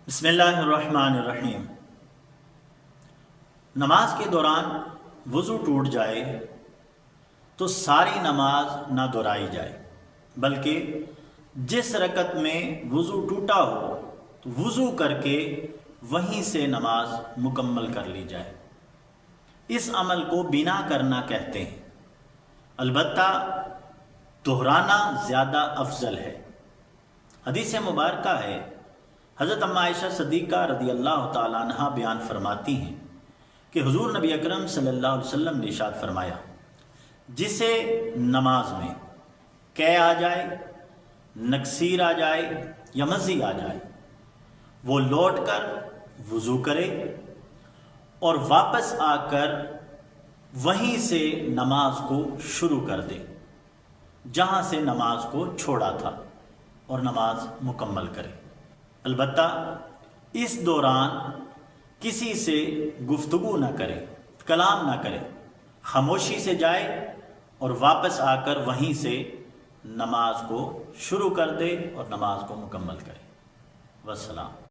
بسم اللہ الرحمن الرحیم۔ نماز کے دوران وضو ٹوٹ جائے تو ساری نماز نہ دہرائی جائے، بلکہ جس رکعت میں وضو ٹوٹا ہو تو وضو کر کے وہیں سے نماز مکمل کر لی جائے۔ اس عمل کو بنا کرنا کہتے ہیں، البتہ دہرانا زیادہ افضل ہے۔ حدیث مبارکہ ہے، حضرت ام عائشہ صدیقہ رضی اللہ تعالیٰ عنہ بیان فرماتی ہیں کہ حضور نبی اکرم صلی اللہ علیہ وسلم نے ارشاد فرمایا، جسے نماز میں قے آ جائے، نکسیر آ جائے یا مزی آ جائے، وہ لوٹ کر وضو کرے اور واپس آ کر وہیں سے نماز کو شروع کر دے جہاں سے نماز کو چھوڑا تھا، اور نماز مکمل کرے۔ البتہ اس دوران کسی سے گفتگو نہ کرے، کلام نہ کرے، خاموشی سے جائے اور واپس آ کر وہیں سے نماز کو شروع کر دے اور نماز کو مکمل کرے۔ والسلام۔